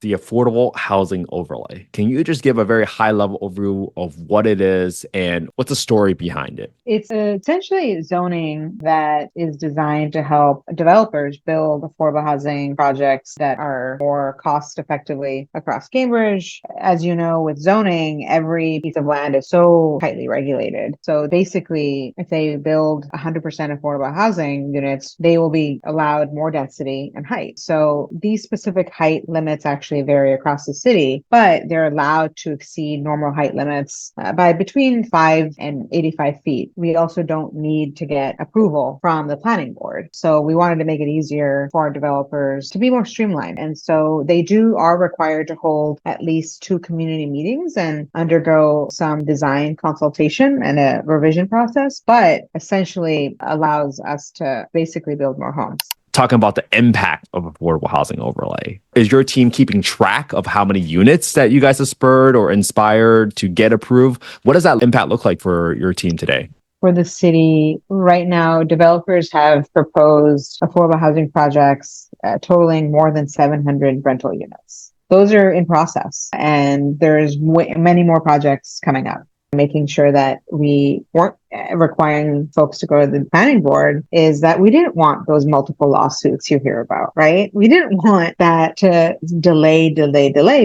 the affordable housing overlay. Can you just give a very high level overview of what it is and what's the story behind it? It's essentially zoning that is designed to help developers build affordable housing projects that are more cost effectively across Cambridge. As you know, with zoning, every piece of land is so tightly regulated. So basically, if they build 100% affordable housing units, they will be allowed more density and height. So these specific height limits actually vary across the city, but they're allowed to exceed normal height limits by between 5 and 85 feet. We also don't need to get approval from the planning board. So we wanted to make it easier for our developers to be more streamlined. And so they are required to hold at least 2 community meetings and undergo some design consultation and a revision process, but essentially allows us to basically build more homes. Talking about the impact of affordable housing overlay. Is your team keeping track of how many units that you guys have spurred or inspired to get approved? What does that impact look like for your team today? For the city, right now, developers have proposed affordable housing projects totaling more than 700 rental units. Those are in process, and there's many more projects coming up. Making sure that we weren't requiring folks to go to the planning board is that we didn't want those multiple lawsuits you hear about, right? We didn't want that to delay,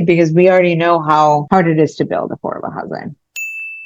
because we already know how hard it is to build affordable housing.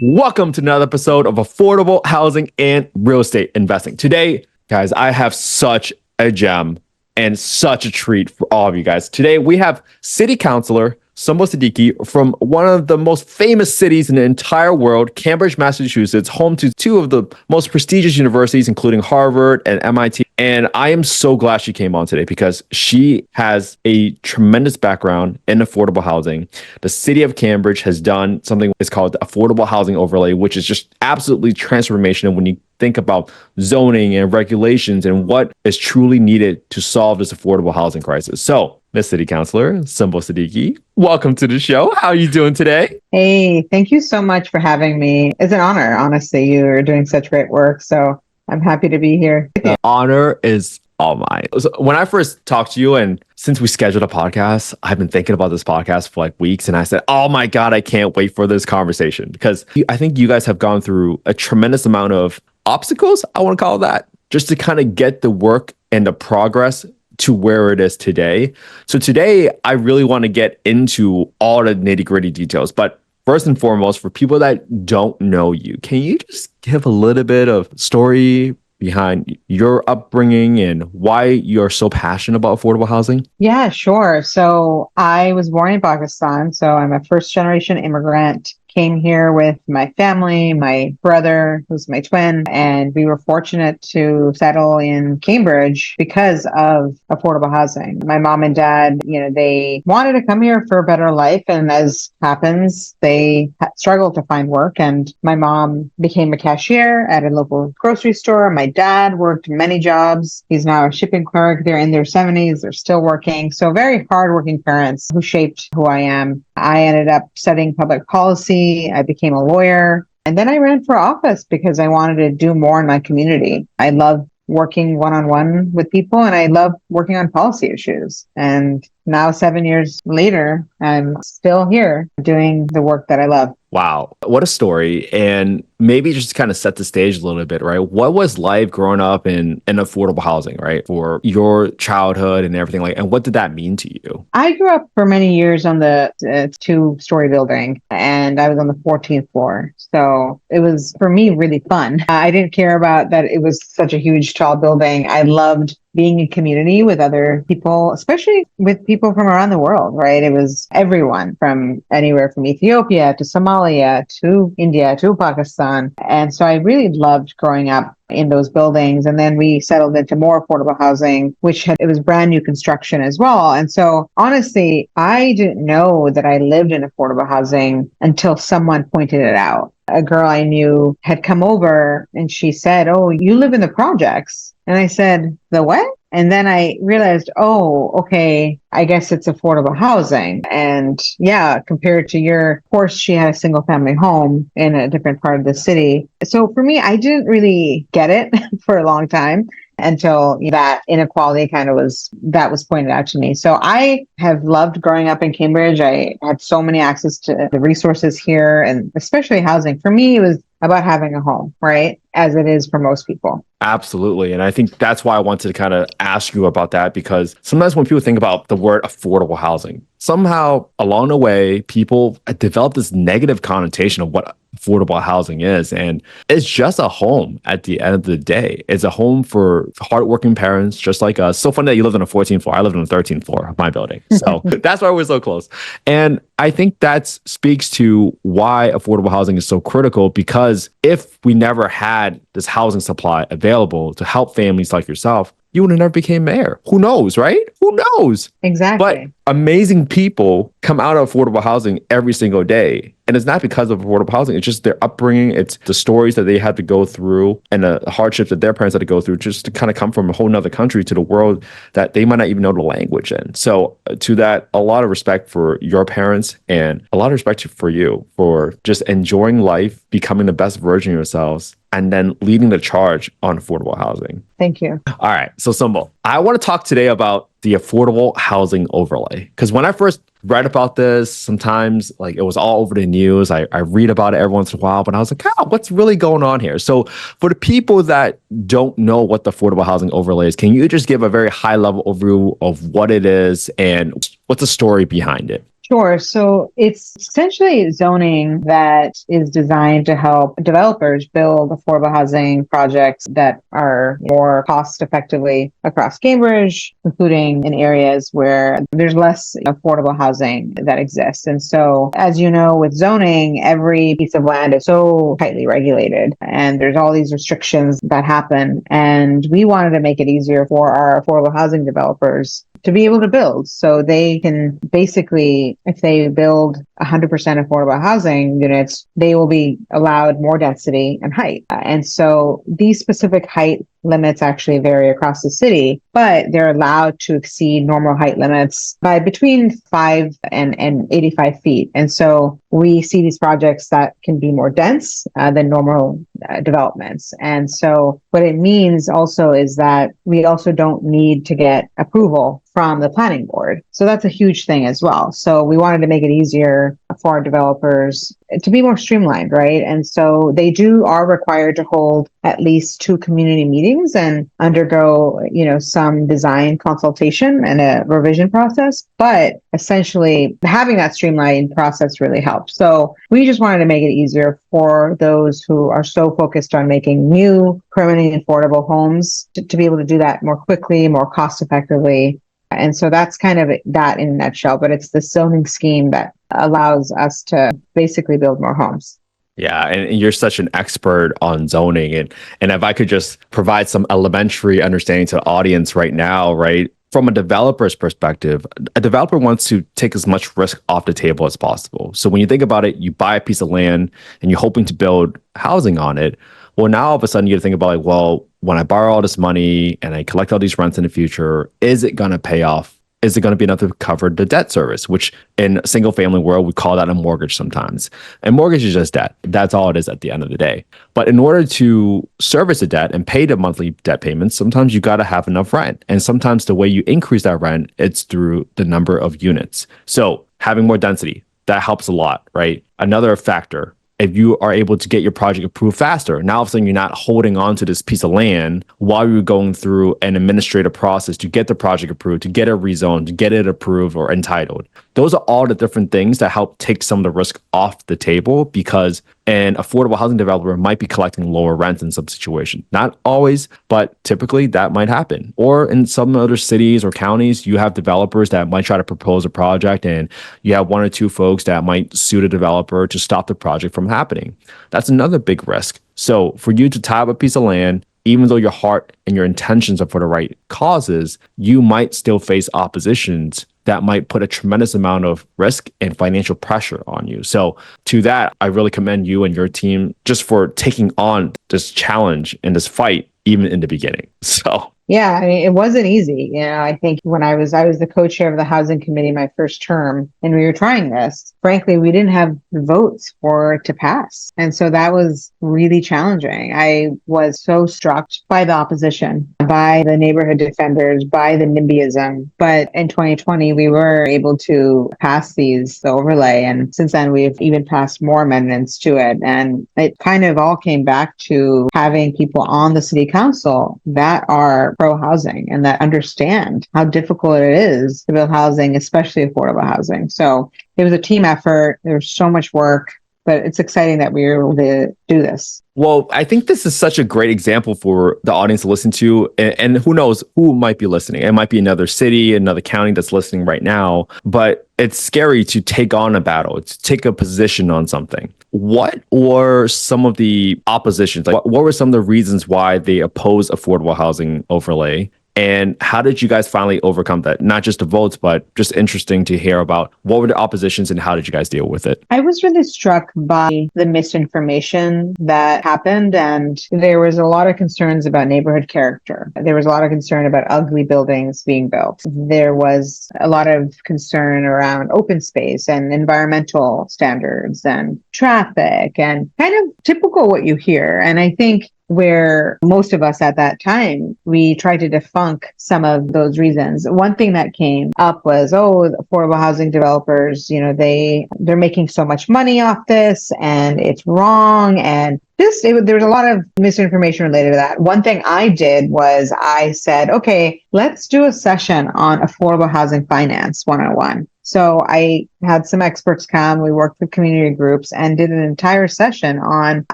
Welcome to another episode of Affordable Housing and Real Estate Investing. Today, guys, I have such a gem and such a treat for all of you guys. Today, we have City Councillor Sumbul Siddiqui from one of the most famous cities in the entire world, Cambridge, Massachusetts, home to 2 of the most prestigious universities, including Harvard and MIT. And I am so glad she came on today because she has a tremendous background in affordable housing. The city of Cambridge has done something that's called the Affordable Housing Overlay, which is just absolutely transformational when you think about zoning and regulations and what is truly needed to solve this affordable housing crisis. So, Ms. City Councillor Sumbul Siddiqui, welcome to the show. How are you doing today? Hey, thank you so much for having me. It's an honor, honestly. You're doing such great work, so I'm happy to be here. The honor is all mine. So when I first talked to you, and since we scheduled a podcast, I've been thinking about this podcast for like weeks, and I said, oh my God, I can't wait for this conversation because I think you guys have gone through a tremendous amount of obstacles, I want to call that, just to kind of get the work and the progress to where it is today. So today, I really want to get into all the nitty-gritty details. But first and foremost, for people that don't know you, can you just give a little bit of story behind your upbringing and why you're so passionate about affordable housing? Yeah, sure. So I was born in Pakistan, so I'm a first-generation immigrant. Came here with my family, my brother, who's my twin, and we were fortunate to settle in Cambridge because of affordable housing. My mom and dad, they wanted to come here for a better life, and as happens, they struggled to find work. And my mom became a cashier at a local grocery store. My dad worked many jobs. He's now a shipping clerk. They're in their 70s. They're still working. So very hardworking parents who shaped who I am. I ended up studying public policy. I became a lawyer, and then I ran for office because I wanted to do more in my community. I love working one-on-one with people, and I love working on policy issues. And now 7 years later, I'm still here doing the work that I love. Wow, what a story. And maybe just kind of set the stage a little bit, right? What was life growing up in affordable housing, right? For your childhood and everything and what did that mean to you? I grew up for many years on the 2-story building, and I was on the 14th floor. So it was, for me, really fun. I didn't care about that it was such a huge, tall building. I loved being in community with other people, especially with people from around the world, right? It was everyone from anywhere from Ethiopia to Somalia to India to Pakistan. And so I really loved growing up in those buildings. And then we settled into more affordable housing, it was brand new construction as well. And so honestly, I didn't know that I lived in affordable housing until someone pointed it out. A girl I knew had come over and she said, "Oh, you live in the projects." And I said, "The what?" And then I realized, oh, okay, I guess it's affordable housing. And yeah, compared to of course, she had a single family home in a different part of the city. So for me, I didn't really get it for a long time. until that inequality was pointed out to me. So I have loved growing up in Cambridge. I had so many access to the resources here, and especially housing. For me, it was about having a home, right? As it is for most people. Absolutely. And I think that's why I wanted to kind of ask you about that, because sometimes when people think about the word affordable housing, somehow along the way, people develop this negative connotation of what affordable housing is. And it's just a home at the end of the day. It's a home for hardworking parents just like us. So funny that you lived on a 14th floor. I lived on the 13th floor of my building. So that's why we're so close. And I think that speaks to why affordable housing is so critical, because if we never had this housing supply available to help families like yourself, you would have never became mayor. Who knows, right? Who knows? Exactly. But amazing people come out of affordable housing every single day. And it's not because of affordable housing. It's just their upbringing. It's the stories that they had to go through and the hardships that their parents had to go through just to kind of come from a whole nother country to the world that they might not even know the language in. So to that, a lot of respect for your parents and a lot of respect for you for just enjoying life, becoming the best version of yourselves, and then leading the charge on affordable housing. Thank you. All right. So Sumbul, I want to talk today about the affordable housing overlay. Because when I first read about this, sometimes like it was all over the news. I read about it every once in a while, but I was like, oh, what's really going on here? So for the people that don't know what the affordable housing overlay is, can you just give a very high level overview of what it is and what's the story behind it? Sure. So it's essentially zoning that is designed to help developers build affordable housing projects that are more cost effectively across Cambridge, including in areas where there's less affordable housing that exists. And so, as you know, with zoning, every piece of land is so tightly regulated and there's all these restrictions that happen. And we wanted to make it easier for our affordable housing developers to be able to build. So they can basically, if they build 100% affordable housing units, they will be allowed more density and height. And so these specific height limits actually vary across the city, but they're allowed to exceed normal height limits by between 5 and 85 feet. And so we see these projects that can be more dense than normal developments. And so what it means also is that we also don't need to get approval from the planning board. So that's a huge thing as well. So we wanted to make it easier for our developers to be more streamlined, right? And so they are required to hold at least 2 community meetings and undergo, some design consultation and a revision process. But essentially having that streamlined process really helps. So we just wanted to make it easier for those who are so focused on making new, permanent, affordable homes to be able to do that more quickly, more cost effectively. And so that's kind of that in a nutshell, but it's the zoning scheme that allows us to basically build more homes. Yeah, and you're such an expert on zoning. And if I could just provide some elementary understanding to the audience right now, right? From a developer's perspective, a developer wants to take as much risk off the table as possible. So when you think about it, you buy a piece of land and you're hoping to build housing on it. Well, now all of a sudden you have to think about when I borrow all this money and I collect all these rents in the future, is it going to pay off? Is it going to be enough to cover the debt service, which in a single family world, we call that a mortgage sometimes. And mortgage is just debt. That's all it is at the end of the day. But in order to service the debt and pay the monthly debt payments, sometimes you got to have enough rent. And sometimes the way you increase that rent, it's through the number of units. So having more density, that helps a lot, right? Another factor, if you are able to get your project approved faster, now all of a sudden you're not holding on to this piece of land while you're going through an administrative process to get the project approved, to get it rezoned, to get it approved or entitled. Those are all the different things that help take some of the risk off the table, because an affordable housing developer might be collecting lower rents in some situations. Not always, but typically that might happen. Or in some other cities or counties, you have developers that might try to propose a project and you have 1 or 2 folks that might sue the developer to stop the project from happening. That's another big risk. So for you to tie up a piece of land, even though your heart and your intentions are for the right causes, you might still face oppositions that might put a tremendous amount of risk and financial pressure on you. So to that, I really commend you and your team just for taking on this challenge and this fight, even in the beginning. So Yeah, I mean, it wasn't easy. I think when I was the co-chair of the housing committee my first term, and we were trying this. Frankly, we didn't have the votes for it to pass, and so that was really challenging. I was so struck by the opposition, by the neighborhood defenders, by the NIMBYism. But in 2020, we were able to pass the overlay, and since then we've even passed more amendments to it, and it kind of all came back to having people on the city council that are pro-housing and that understand how difficult it is to build housing, especially affordable housing. So it was a team effort. There was so much work, but it's exciting that we were able to do this. Well, I think this is such a great example for the audience to listen to. And who knows who might be listening? It might be another city, another county that's listening right now. But it's scary to take on a battle, to take a position on something. What were some of the oppositions? Like, what were some of the reasons why they oppose affordable housing overlay? And how did you guys finally overcome that? Not just the votes, but just interesting to hear about what were the oppositions and how did you guys deal with it? I was really struck by the misinformation that happened, and there was a lot of concerns about neighborhood character. There was a lot of concern about ugly buildings being built. There was a lot of concern around open space and environmental standards and traffic and kind of typical what you hear. And I think where most of us at that time, we tried to debunk some of those reasons. One thing that came up was, affordable housing developers, they're making so much money off this and it's wrong. And there was a lot of misinformation related to that. One thing I did was I said, okay, let's do a session on affordable housing finance 101. So I had some experts come, we worked with community groups and did an entire session on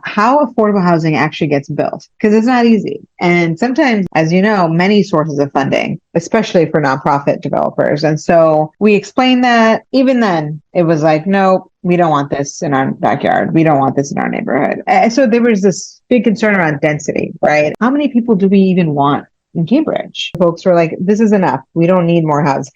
how affordable housing actually gets built, because it's not easy. And sometimes, as you know, many sources of funding, especially for nonprofit developers. And so we explained that. Even then, it was like, no, we don't want this in our backyard. We don't want this in our neighborhood. And so there was this big concern around density, right? How many people do we even want in Cambridge? Folks were like, this is enough. We don't need more housing.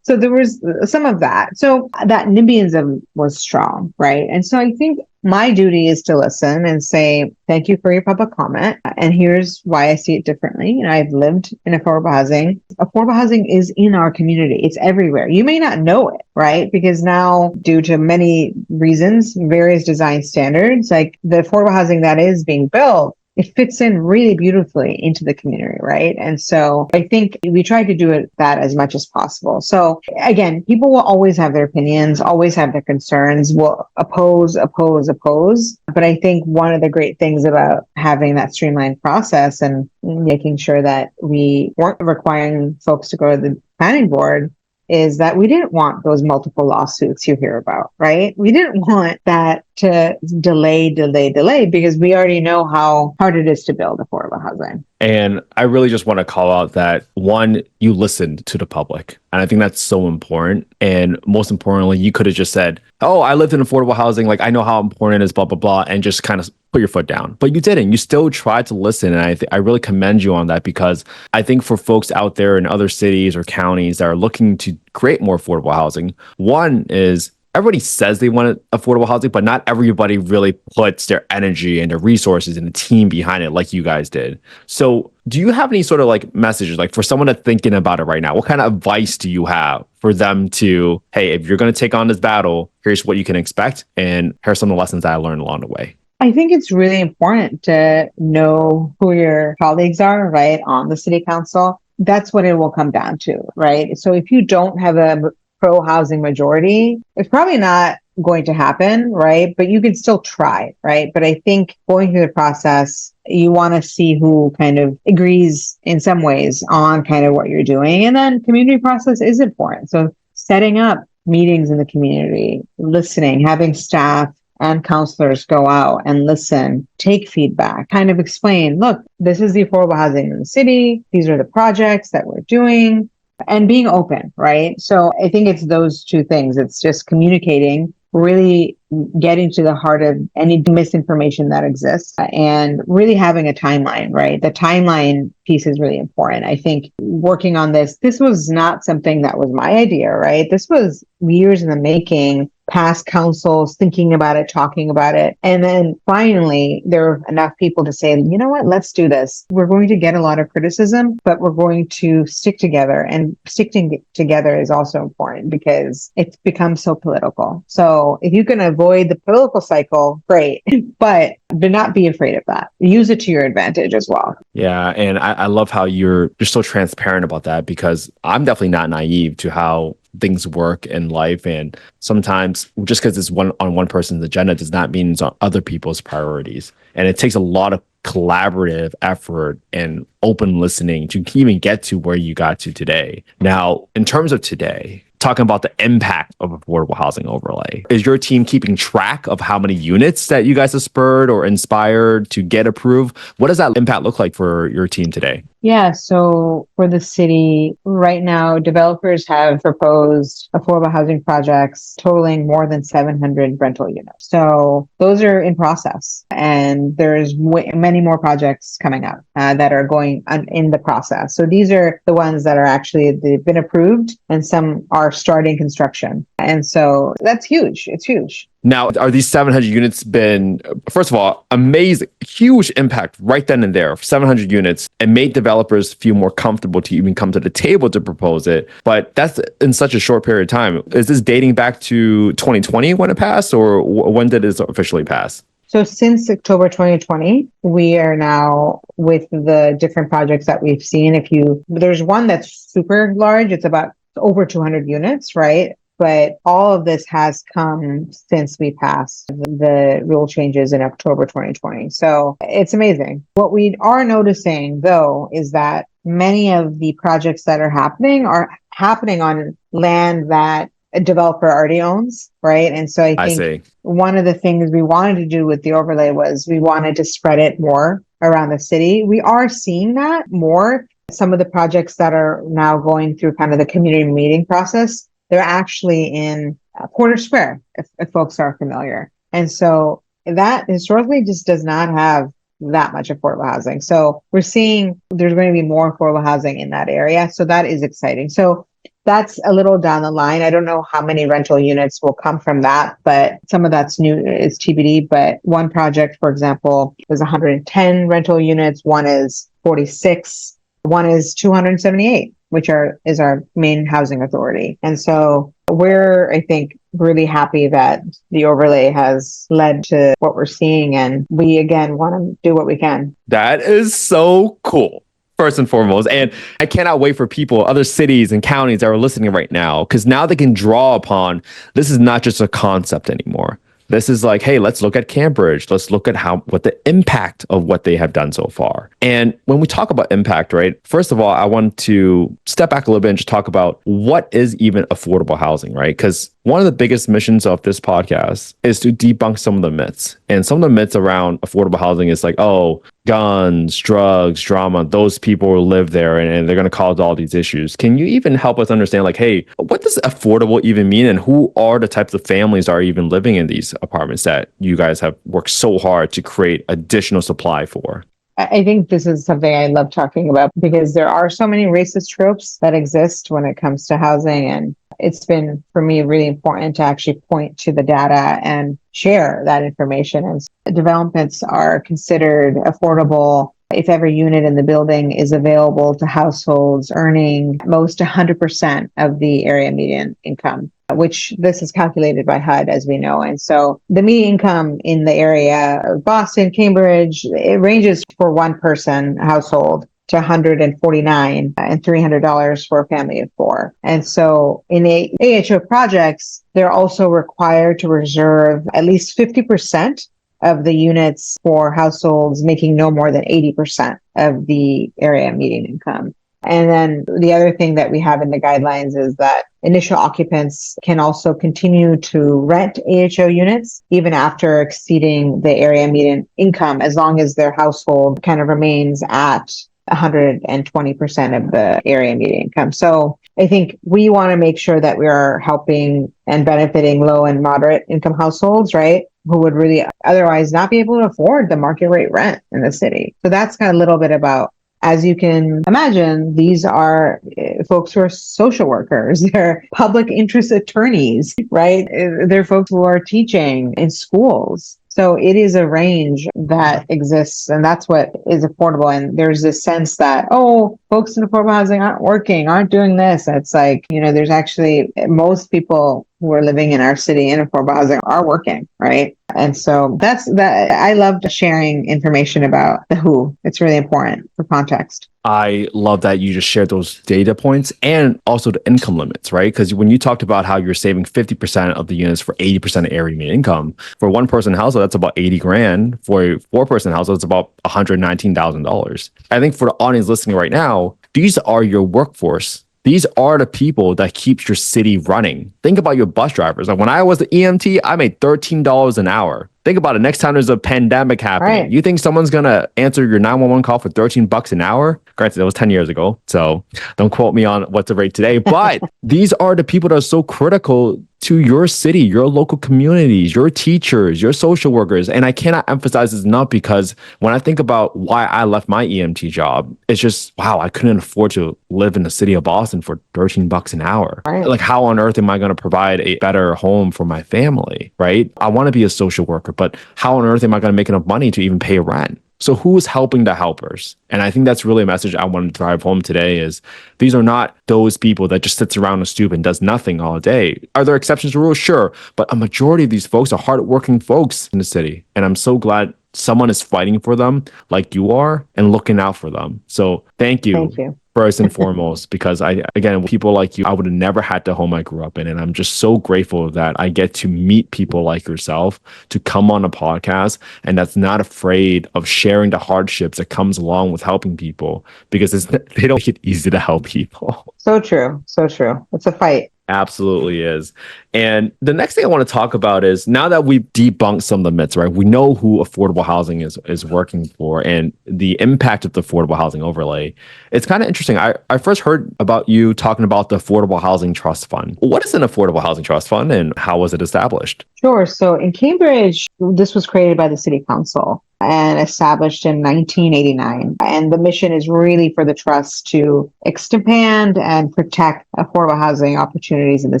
So there was some of that. So that NIMBYism was strong, right? And so I think my duty is to listen and say, thank you for your public comment. And here's why I see it differently. I've lived in affordable housing. Affordable housing is in our community. It's everywhere. You may not know it, right? Because now, due to many reasons, various design standards, like the affordable housing that is being built, it fits in really beautifully into the community, right? And so I think we try to do that as much as possible. So again, people will always have their opinions, always have their concerns, will oppose. But I think one of the great things about having that streamlined process and making sure that we weren't requiring folks to go to the planning board is that we didn't want those multiple lawsuits you hear about, right? We didn't want that to delay, because we already know how hard it is to build affordable housing. And I really just want to call out that, one, you listened to the public. And I think that's so important. And most importantly, you could have just said, oh, I lived in affordable housing. Like, I know how important it is, blah, blah, blah, and just kind of put your foot down. But you didn't. You still tried to listen. And I really commend you on that, because I think for folks out there in other cities or counties that are looking to create more affordable housing, one is everybody says they want affordable housing, but not everybody really puts their energy and their resources and a team behind it like you guys did. So do you have any sort of like messages, like for someone that's thinking about it right now, what kind of advice do you have for them to, hey, if you're going to take on this battle, here's what you can expect, and here's some of the lessons that I learned along the way? I think it's really important to know who your colleagues are, right, on the city council. That's what it will come down to, right? So if you don't have a pro-housing majority, it's probably not going to happen, right? But you can still try, right? But I think going through the process, you want to see who kind of agrees in some ways on kind of what you're doing. And then community process is important. So setting up meetings in the community, listening, having staff and counselors go out and listen, take feedback, kind of explain, look, this is the affordable housing in the city. These are the projects that we're doing. And being open, right? So I think it's those two things. It's just communicating, really getting to the heart of any misinformation that exists, and really having a timeline, right? The timeline piece is really important. I think working on this was not something that was my idea, right? This was years in the making past councils thinking about it, talking about it. And then finally, there were enough people to say, you know what, let's do this. We're going to get a lot of criticism, but we're going to stick together. And sticking together is also important because it's become so political. So if you can avoid the political cycle, great, but do not be afraid of that. Use it to your advantage as well. Yeah, and I love how you're so transparent about that, because I'm definitely not naive to how things work in life. And sometimes just because it's on one person's agenda does not mean it's on other people's priorities. And it takes a lot of collaborative effort and open listening to even get to where you got to today. Now, in terms of today, talking about the impact of affordable housing overlay, is your team keeping track of how many units that you guys have spurred or inspired to get approved? What does that impact look like for your team today? Yeah, so for the city right now, developers have proposed affordable housing projects totaling more than 700 rental units. So those are in process, and there's many more projects coming up that are going in the process. So these are the ones that are they've been approved, and some are starting construction. And so that's huge. It's huge. Now, are these 700 units been, first of all, amazing, huge impact right then and there, 700 units, and made developers feel more comfortable to even come to the table to propose it. But that's in such a short period of time. Is this dating back to 2020 when it passed, or when did it officially pass? So since October 2020, we are now with the different projects that we've seen. There's one that's super large. It's about over 200 units, right? But all of this has come since we passed the rule changes in October 2020. So it's amazing. What we are noticing, though, is that many of the projects that are happening on land that a developer already owns, right? And so I think one of the things we wanted to do with the overlay was we wanted to spread it more around the city. We are seeing that more. Some of the projects that are now going through kind of the community meeting process, they're actually in Porter Square, if folks are familiar. And so that historically just does not have that much affordable housing. So we're seeing there's going to be more affordable housing in that area. So that is exciting. So that's a little down the line. I don't know how many rental units will come from that, but some of that's new, is TBD. But one project, for example, is 110 rental units. One is 46. One is 278, which is our main housing authority. And so we're, I think, really happy that the overlay has led to what we're seeing. And we, again, want to do what we can. That is so cool, first and foremost. And I cannot wait for people, other cities and counties that are listening right now, because now they can draw upon, this is not just a concept anymore. This is like, hey, let's look at Cambridge. Let's look at what the impact of what they have done so far. And when we talk about impact, right, first of all, I want to step back a little bit and just talk about what is even affordable housing, right? Because one of the biggest missions of this podcast is to debunk some of the myths. And some of the myths around affordable housing is like, oh, guns, drugs, drama, those people live there and they're going to cause all these issues. Can you even help us understand, like, hey, what does affordable even mean? And who are the types of families that are even living in these apartments that you guys have worked so hard to create additional supply for? I think this is something I love talking about because there are so many racist tropes that exist when it comes to housing. And it's been, for me, really important to actually point to the data and share that information. And developments are considered affordable if every unit in the building is available to households earning most 100% of the area median income, which this is calculated by HUD, as we know. And so the median income in the area of Boston, Cambridge, it ranges for one person household to $149 and $300 for a family of four. And so in AHO projects, they're also required to reserve at least 50% of the units for households making no more than 80% of the area median income. And then the other thing that we have in the guidelines is that initial occupants can also continue to rent AHO units even after exceeding the area median income, as long as their household kind of remains at 120% of the area median income. So I think we want to make sure that we are helping and benefiting low and moderate income households, right, who would really otherwise not be able to afford the market rate rent in the city. So that's kind of a little bit about as you can imagine, these are folks who are social workers, they're public interest attorneys, right? They're folks who are teaching in schools. So it is a range that exists, and that's what is affordable. And there's this sense that, oh, folks in affordable housing aren't working, aren't doing this. It's like, there's actually most people who are living in our city in affordable housing are working, right? And so that's that. I loved sharing information about the who. It's really important for context. I love that you just shared those data points and also the income limits, right? Because when you talked about how you're saving 50% of the units for 80% of area median income, for one person household, that's about 80 grand. For a four-person household, it's about $119,000. I think for the audience listening right now, these are your workforce. These are the people that keeps your city running. Think about your bus drivers. Like when I was the EMT, I made $13 an hour. Think about it. Next time there's a pandemic happening, Right. you think someone's going to answer your 911 call for $13 an hour? Granted, it was 10 years ago, so don't quote me on what's the rate today. But these are the people that are so critical to your city, your local communities, your teachers, your social workers. And I cannot emphasize this enough, because when I think about why I left my EMT job, it's just, wow, I couldn't afford to live in the city of Boston for $13 an hour. Right. Like, how on earth am I going to provide a better home for my family, right? I want to be a social worker, but how on earth am I going to make enough money to even pay rent? So who's helping the helpers? And I think that's really a message I want to drive home today is these are not those people that just sits around a stoop and does nothing all day. Are there exceptions to rules? Sure. But a majority of these folks are hardworking folks in the city. And I'm so glad someone is fighting for them like you are and looking out for them. So thank you. Thank you. First and foremost, because again, people like you, I would have never had the home I grew up in. And I'm just so grateful that I get to meet people like yourself to come on a podcast and that's not afraid of sharing the hardships that comes along with helping people, because they don't make it easy to help people. So true. So true. It's a fight. Absolutely is. And the next thing I want to talk about is, now that we've debunked some of the myths, right? We know who affordable housing is working for and the impact of the affordable housing overlay. It's kind of interesting. I first heard about you talking about the Affordable Housing Trust Fund. What is an Affordable Housing Trust Fund and how was it established? Sure. So in Cambridge, this was created by the City Council and established in 1989. And the mission is really for the trust to expand and protect affordable housing opportunities in the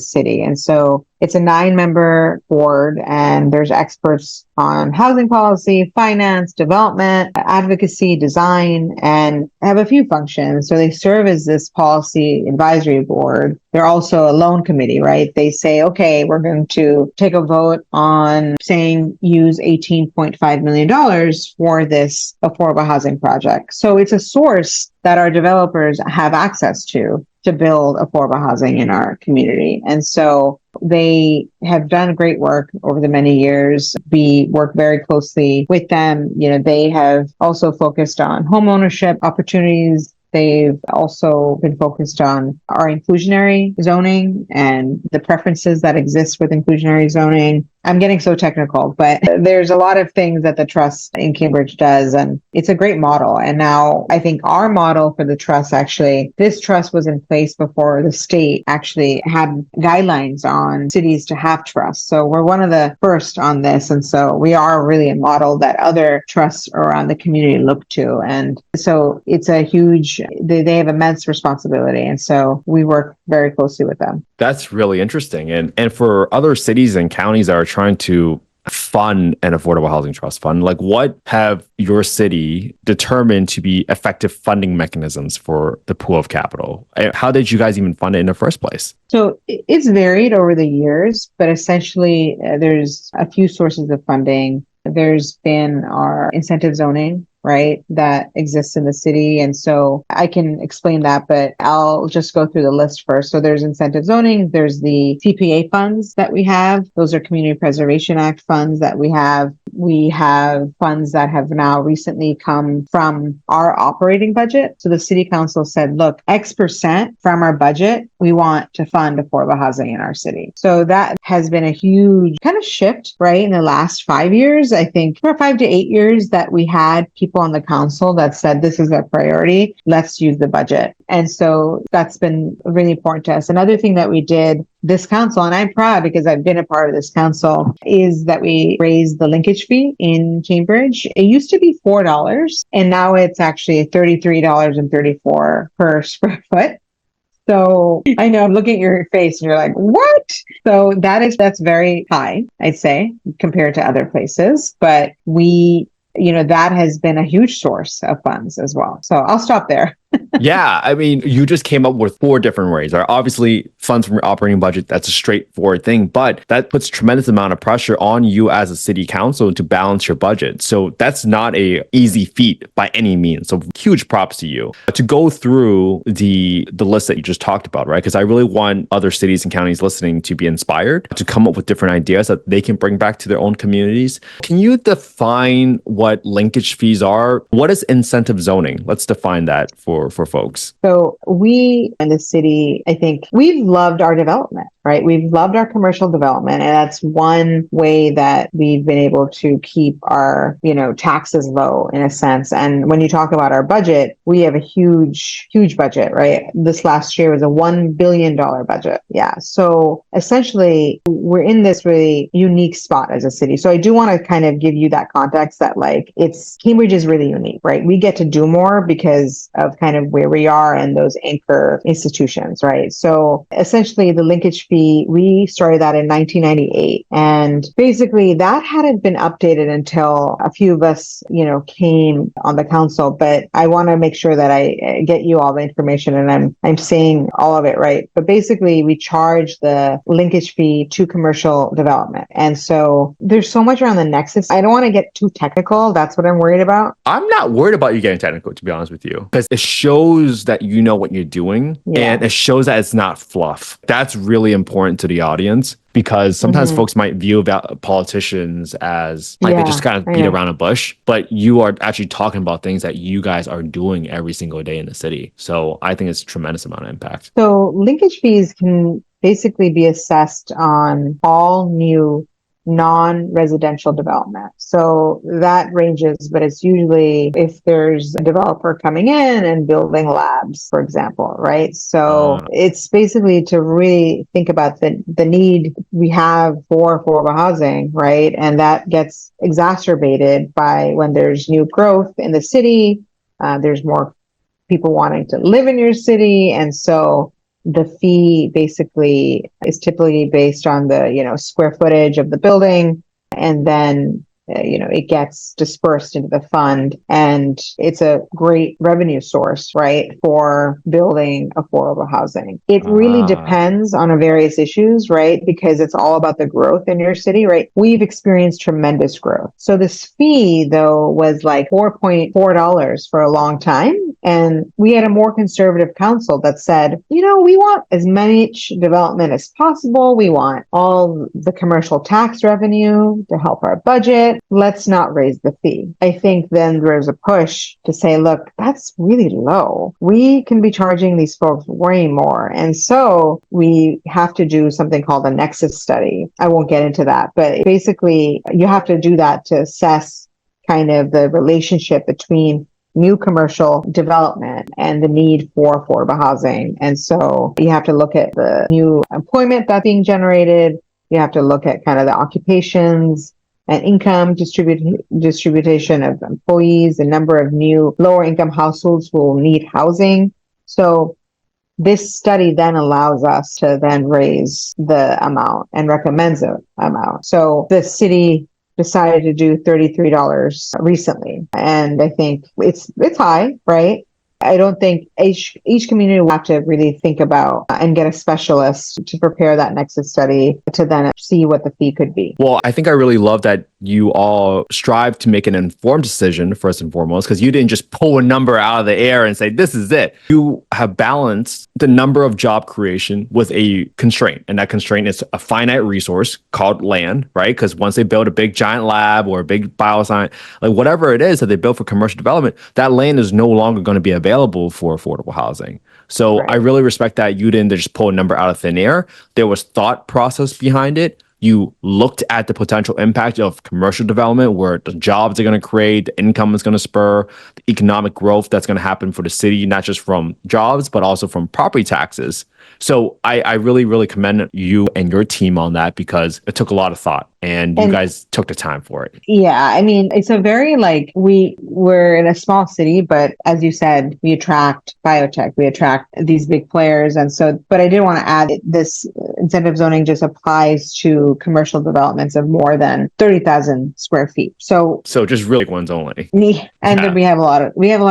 city. And so it's a 9-member board, and there's experts on housing policy, finance, development, advocacy, design, and have a few functions. So they serve as this policy advisory board. They're also a loan committee, right? They say, okay, we're going to take a vote on saying use $18.5 million for this affordable housing project. So it's a source that our developers have access to build affordable housing in our community. And so they have done great work over the many years. We work very closely with them. They have also focused on home ownership opportunities. They've also been focused on our inclusionary zoning and the preferences that exist with inclusionary zoning. I'm getting so technical, but there's a lot of things that the trust in Cambridge does, and it's a great model. And now I think our model for the trust, actually, this trust was in place before the state actually had guidelines on cities to have trusts. So we're one of the first on this. And so we are really a model that other trusts around the community look to. And so it's a huge, they have immense responsibility. And so we work very closely with them. That's really interesting. And for other cities and counties that are trying to fund an affordable housing trust fund, like, what have your city determined to be effective funding mechanisms for the pool of capital? How did you guys even fund it in the first place? So it's varied over the years, but essentially there's a few sources of funding. There's been our incentive zoning, right, that exists in the city. And so I can explain that, but I'll just go through the list first. So there's incentive zoning, there's the CPA funds that we have. Those are Community Preservation Act funds that we have. We have funds that have now recently come from our operating budget. So the City Council said, look, X% from our budget, we want to fund affordable housing in our city. So that has been a huge kind of shift, right, in the last 5 years. I think for 5 to 8 years that we had people on the council that said this is a priority, let's use the budget. And so that's been really important to us. Another thing that we did this council, and I'm proud because I've been a part of this council, is that we raised the linkage fee in Cambridge. It used to be $4, and now it's actually $33.34 per square foot. So I know I'm looking at your face and you're like, what? So that's very high, I'd say, compared to other places. But that has been a huge source of funds as well. So I'll stop there. Yeah, I mean, you just came up with 4 different ways. Right? Obviously, funds from your operating budget, that's a straightforward thing, but that puts tremendous amount of pressure on you as a city council to balance your budget. So that's not a easy feat by any means. So huge props to you. To go through the list that you just talked about, right? Because I really want other cities and counties listening to be inspired to come up with different ideas that they can bring back to their own communities. Can you define what linkage fees are? What is incentive zoning? Let's define that for folks. So we in the city, I think we've loved our development, right? We've loved our commercial development. And that's one way that we've been able to keep our, taxes low in a sense. And when you talk about our budget, we have a huge, huge budget, right? This last year was a $1 billion budget. Yeah. So essentially we're in this really unique spot as a city. So I do want to kind of give you that context that Cambridge is really unique, right? We get to do more because of kind of where we are and those anchor institutions, right? So essentially the linkage fee, we started that in 1998. And basically that hadn't been updated until a few of us, came on the council. But I want to make sure that I get you all the information and I'm saying all of it right. But basically we charge the linkage fee to commercial development. And so there's so much around the nexus. I don't want to get too technical. That's what I'm worried about. I'm not worried about you getting technical, to be honest with you, because it shows that you know what you're doing and it shows that it's not fluff. That's really important to the audience because sometimes folks might view about politicians as they just kind of beat around a bush, but you are actually talking about things that you guys are doing every single day in the city. So I think it's a tremendous amount of impact. So linkage fees can basically be assessed on all new non-residential development. So that ranges, but it's usually if there's a developer coming in and building labs, for example, right? So it's basically to really think about the need we have for affordable housing, right? And that gets exacerbated by when there's new growth in the city, there's more people wanting to live in your city. And so the fee basically is typically based on the, square footage of the building. And then, it gets dispersed into the fund and it's a great revenue source, right, for building affordable housing. It really depends on various issues, right, because it's all about the growth in your city, right? We've experienced tremendous growth. So this fee, though, was like $4.4 for a long time. And we had a more conservative council that said, we want as much development as possible. We want all the commercial tax revenue to help our budget. Let's not raise the fee. I think then there's a push to say, look, that's really low. We can be charging these folks way more. And so we have to do something called a nexus study. I won't get into that, but basically you have to do that to assess kind of the relationship between new commercial development and the need for affordable housing. And so you have to look at the new employment that's being generated. You have to look at kind of the occupations and income distribution of employees, the number of new lower income households who will need housing. So this study then allows us to then raise the amount and recommends the amount. So the city decided to do $33 recently. And I think it's high, right? I don't think each community will have to really think about and get a specialist to prepare that nexus study to then see what the fee could be. Well, I think I really love that you all strive to make an informed decision first and foremost, because you didn't just pull a number out of the air and say, this is it. You have balanced the number of job creation with a constraint. And that constraint is a finite resource called land, right? Because once they build a big giant lab or a big bioscience, like whatever it is that they build for commercial development, that land is no longer going to be available for affordable housing. So I really respect that you didn't just pull a number out of thin air. There was thought process behind it. you looked at the potential impact of commercial development, where the jobs are going to create, the income is going to spur, the economic growth that's going to happen for the city, not just from jobs, but also from property taxes. So I really, really commend you and your team on that, because it took a lot of thought and you guys took the time for it. Yeah, I mean, it's a very we're in a small city, but as you said, we attract biotech, we attract these big players. And so, but I did want to add this incentive zoning just applies to commercial developments of more than 30,000 square feet. So just really big ones only. And then we have a lot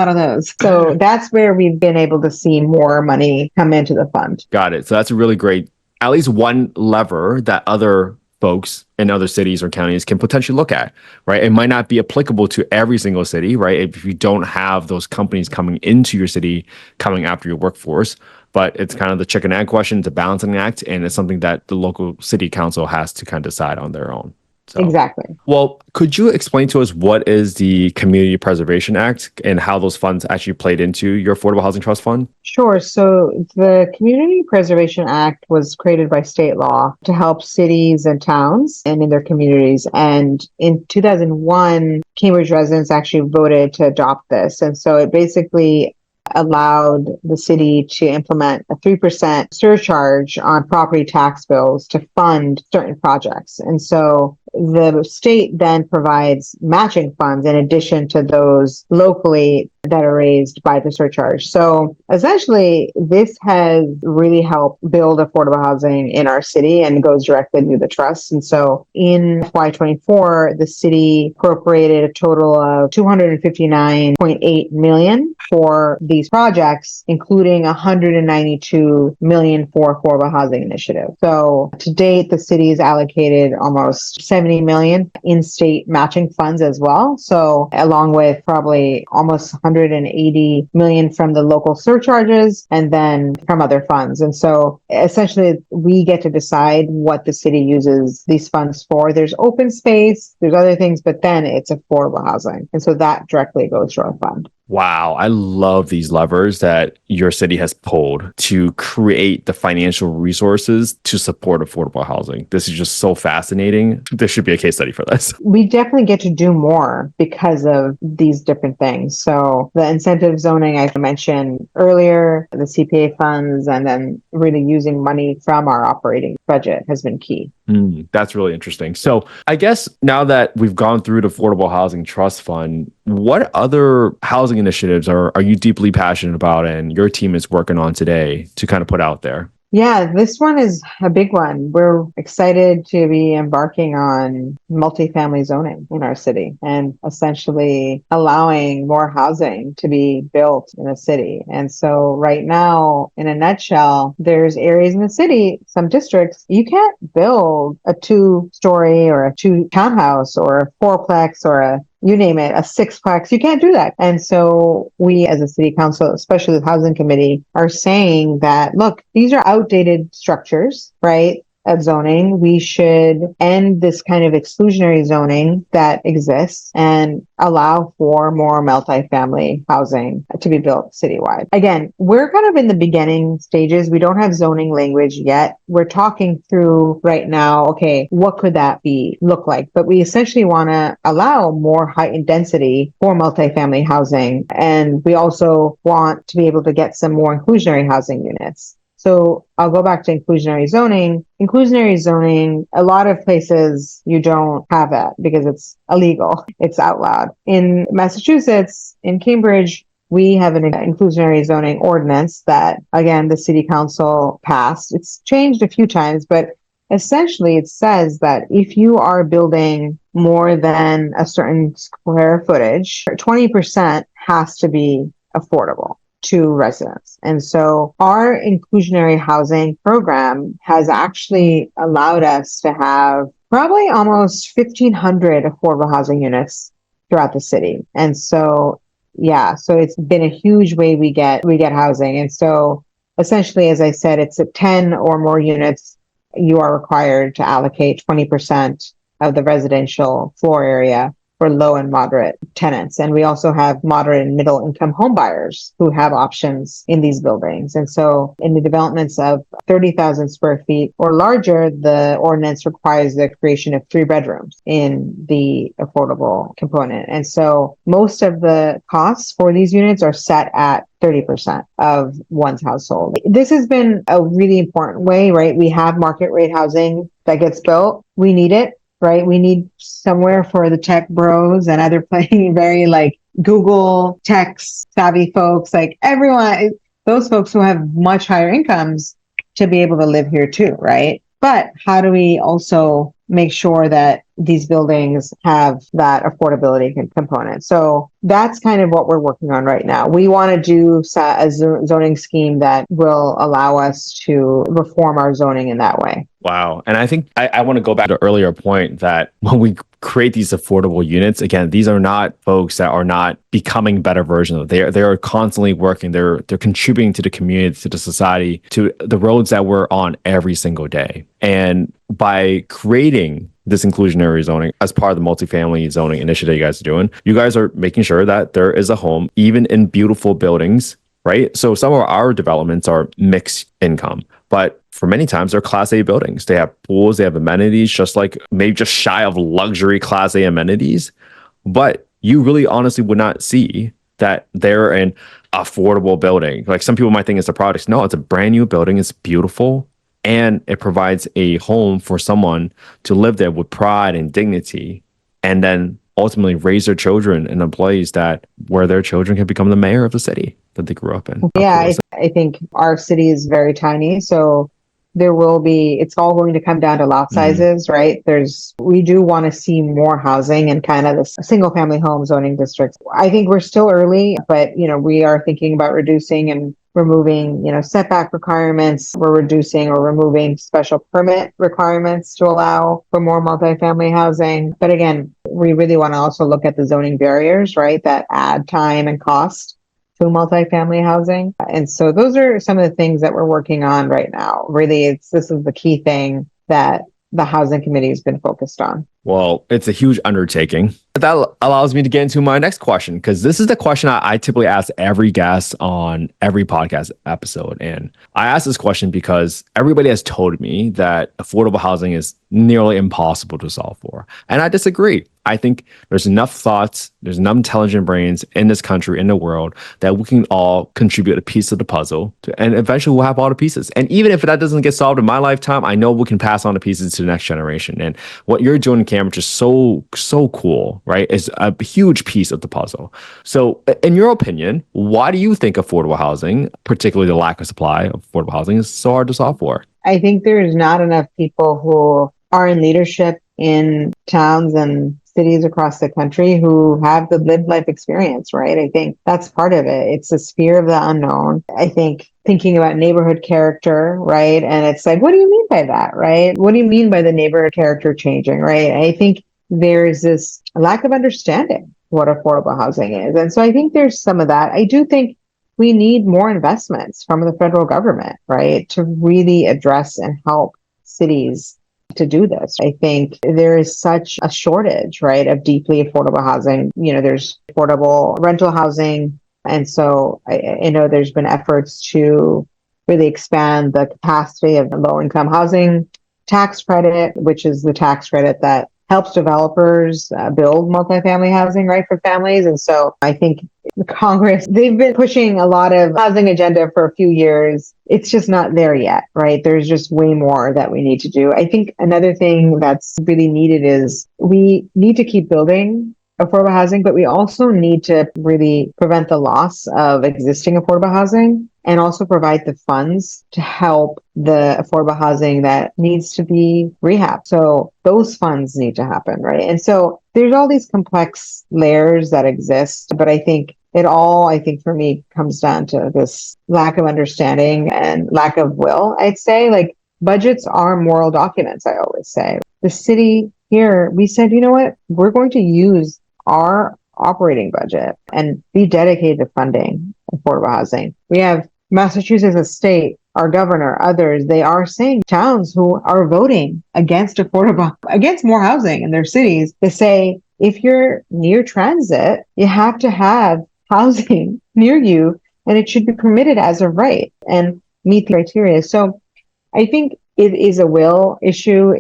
of those. So that's where we've been able to see more money come into the fund. Got it. So that's a really great, at least one lever that other folks in other cities or counties can potentially look at, right? It might not be applicable to every single city, right? If you don't have those companies coming into your city, coming after your workforce, but it's kind of the chicken and egg question. It's a balancing act, and it's something that the local city council has to kind of decide on their own. So, exactly. Well, could you explain to us what is the Community Preservation Act and how those funds actually played into your Affordable Housing Trust Fund? Sure. So the Community Preservation Act was created by state law to help cities and towns and in their communities. And in 2001, Cambridge residents actually voted to adopt this. And so it basically allowed the city to implement a 3% surcharge on property tax bills to fund certain projects. And so the state then provides matching funds in addition to those locally that are raised by the surcharge. So essentially, this has really helped build affordable housing in our city and goes directly to the trust. And so in FY24, the city appropriated a total of $259.8 million for these projects, including $192 million for affordable housing initiative. So to date, the city has allocated almost $70 million in state matching funds as well. So along with probably almost $180 million from the local surcharges and then from other funds. And so essentially we get to decide what the city uses these funds for. There's open space, there's other things, but then it's affordable housing. And so that directly goes to our fund. Wow, I love these levers that your city has pulled to create the financial resources to support affordable housing. This is just so fascinating. There should be a case study for this. We definitely get to do more because of these different things. So the incentive zoning I mentioned earlier, the CPA funds, and then really using money from our operating budget has been key. That's really interesting. So I guess now that we've gone through the Affordable Housing Trust Fund, what other housing initiatives are you deeply passionate about and your team is working on today to kind of put out there? Yeah, this one is a big one. We're excited to be embarking on multifamily zoning in our city and essentially allowing more housing to be built in the city. And so right now, in a nutshell, there's areas in the city, some districts, you can't build a 2-story or a 2 townhouse or a 4-plex or you name it, a 6-plex, you can't do that. And so we as a city council, especially the housing committee, are saying that, look, these are outdated structures, right? Of zoning. We should end this kind of exclusionary zoning that exists and allow for more multifamily housing to be built citywide. Again, we're kind of in the beginning stages. We don't have zoning language yet. We're talking through right now, okay, what could that look like? But we essentially want to allow more heightened density for multifamily housing. And we also want to be able to get some more inclusionary housing units. So I'll go back to inclusionary zoning. Inclusionary zoning, a lot of places you don't have that because it's illegal. It's outlawed. In Massachusetts, in Cambridge, we have an inclusionary zoning ordinance that, again, the city council passed. It's changed a few times, but essentially it says that if you are building more than a certain square footage, 20% has to be affordable to residents. And so our inclusionary housing program has actually allowed us to have probably almost 1,500 affordable housing units throughout the city. And so, yeah, so it's been a huge way we get housing. And so essentially, as I said, it's at 10 or more units, you are required to allocate 20% of the residential floor area for low and moderate tenants. And we also have moderate and middle income home buyers who have options in these buildings. And so in the developments of 30,000 square feet or larger, the ordinance requires the creation of 3 bedrooms in the affordable component. And so most of the costs for these units are set at 30% of one's household. This has been a really important way, right? We have market rate housing that gets built. We need it, right? We need somewhere for the tech bros and other very like Google tech savvy folks, like everyone, those folks who have much higher incomes to be able to live here too, right? But how do we also make sure that these buildings have that affordability component? So that's kind of what we're working on right now. We want to do a zoning scheme that will allow us to reform our zoning in that way. Wow. And I think I want to go back to an earlier point that when we create these affordable units, again, these are not folks that are not becoming better versions of it. They are constantly working. They're contributing to the community, to the society, to the roads that we're on every single day. And by creating this inclusionary zoning as part of the multifamily zoning initiative you guys are doing, you guys are making sure that there is a home, even in beautiful buildings, right? So some of our developments are mixed income, but for many times they're Class A buildings. They have pools, they have amenities, just like maybe just shy of luxury Class A amenities. But you really honestly would not see that they're an affordable building. Like some people might think it's a product. No, it's a brand new building. It's beautiful. And it provides a home for someone to live there with pride and dignity, and then ultimately raise their children in a place where their children can become the mayor of the city that they grew up in. Yeah, I think our city is very tiny. So it's all going to come down to lot sizes, right? We do want to see more housing in kind of the single family home zoning districts. I think we're still early, but, we are thinking about reducing and removing, setback requirements. We're reducing or removing special permit requirements to allow for more multifamily housing. But again, we really want to also look at the zoning barriers, right, that add time and cost to multifamily housing. And so those are some of the things that we're working on right now. Really, this is the key thing that the housing committee has been focused on. Well, it's a huge undertaking. That allows me to get into my next question, because this is the question I typically ask every guest on every podcast episode. And I ask this question because everybody has told me that affordable housing is nearly impossible to solve for. And I disagree. I think there's enough thoughts, there's enough intelligent brains in this country, in the world, that we can all contribute a piece of the puzzle and eventually we'll have all the pieces. And even if that doesn't get solved in my lifetime, I know we can pass on the pieces to the next generation. And what you're doing, Cambridge, is so cool, right? It's a huge piece of the puzzle. So in your opinion, why do you think affordable housing, particularly the lack of supply of affordable housing, is so hard to solve for? I think there's not enough people who are in leadership in towns and cities across the country who have the lived life experience, right? I think that's part of it. It's the fear of the unknown. I think thinking about neighborhood character, right? And it's like, what do you mean by that, right? What do you mean by the neighborhood character changing, right? I think there's this lack of understanding what affordable housing is. And so I think there's some of that. I do think we need more investments from the federal government, right? To really address and help cities to do this. I think there is such a shortage, right, of deeply affordable housing. There's affordable rental housing. And so I know there's been efforts to really expand the capacity of the low-income housing tax credit, which is the tax credit that helps developers build multifamily housing, right, for families. And so I think the Congress, they've been pushing a lot of housing agenda for a few years. It's just not there yet, right? There's just way more that we need to do. I think another thing that's really needed is we need to keep building affordable housing, but we also need to really prevent the loss of existing affordable housing and also provide the funds to help the affordable housing that needs to be rehabbed. So those funds need to happen, right? And so there's all these complex layers that exist, but I think for me, comes down to this lack of understanding and lack of will, I'd say. Like, budgets are moral documents, I always say. The city here, we said, you know what? We're going to use our operating budget and be dedicated to funding affordable housing. We have Massachusetts as a state, our governor, others, they are saying towns who are voting against more housing in their cities, they say if you're near transit, you have to have housing near you, and it should be permitted as a right and meet the criteria. So I think it is a will issue.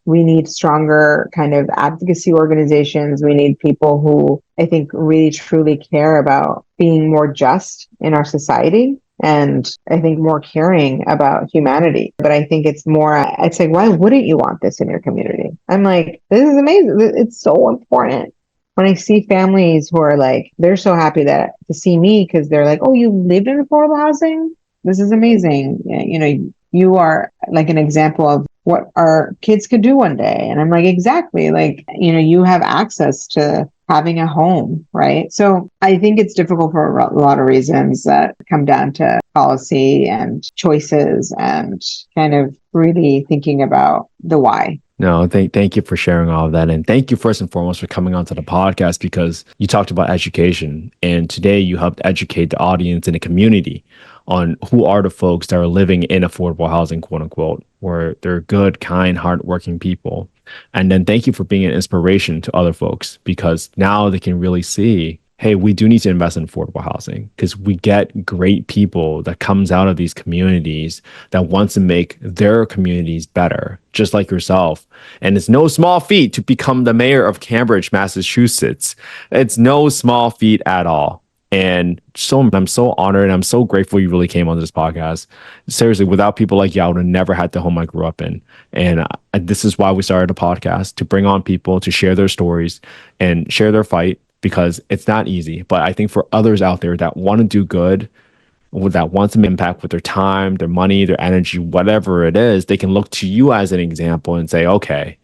We need stronger kind of advocacy organizations. We need people who I think really truly care about being more just in our society, and I think more caring about humanity. But I think it's like, why wouldn't you want this in your community? I'm like, this is amazing. It's so important. When I see families who are like, they're so happy to see me because they're like, oh, you lived in affordable housing? This is amazing. You are like an example of what our kids could do one day. And I'm like, exactly. Like, you have access to having a home, right? So I think it's difficult for a lot of reasons that come down to policy and choices and kind of really thinking about the why. No, thank you for sharing all of that. And thank you first and foremost for coming onto the podcast, because you talked about education. And today you helped educate the audience and the community on who are the folks that are living in affordable housing, quote unquote, where they're good, kind, hardworking people. And then thank you for being an inspiration to other folks, because now they can really see, hey, we do need to invest in affordable housing, because we get great people that comes out of these communities that wants to make their communities better, just like yourself. And it's no small feat to become the mayor of Cambridge, Massachusetts. It's no small feat at all. And I'm so honored and I'm so grateful you really came on this podcast. Seriously, without people like you, I would have never had the home I grew up in. And this is why we started a podcast, to bring on people to share their stories and share their fight, because it's not easy. But I think for others out there that want to do good, that want some impact with their time, their money, their energy, whatever it is, they can look to you as an example and say, okay,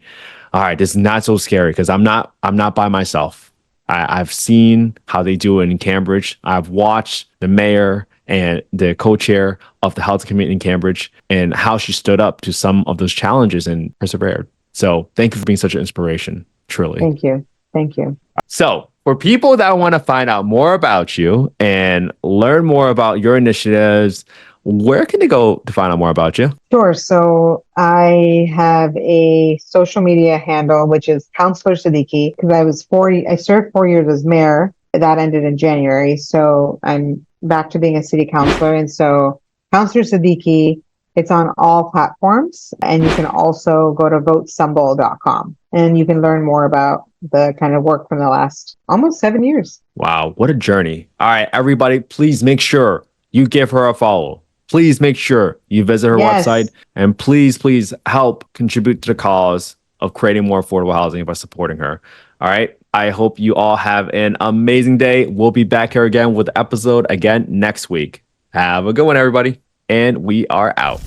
all right, this is not so scary, because I'm not by myself. I've seen how they do it in Cambridge. I've watched the mayor and the co-chair of the health committee in Cambridge and how she stood up to some of those challenges and persevered. So thank you for being such an inspiration, truly. Thank you. Thank you. So for people that want to find out more about you and learn more about your initiatives, where can they go to find out more about you? Sure. So I have a social media handle, which is Councillor Siddiqui, because I served 4 years as mayor. That ended in January. So I'm back to being a city councillor. And so Councillor Siddiqui, it's on all platforms. And you can also go to votesumbul.com and you can learn more about the kind of work from the last almost 7 years. Wow, what a journey. All right, everybody, please make sure you give her a follow. Please make sure you visit her website, and please help contribute to the cause of creating more affordable housing by supporting her. All right. I hope you all have an amazing day. We'll be back here again with the episode again next week. Have a good one, everybody. And we are out.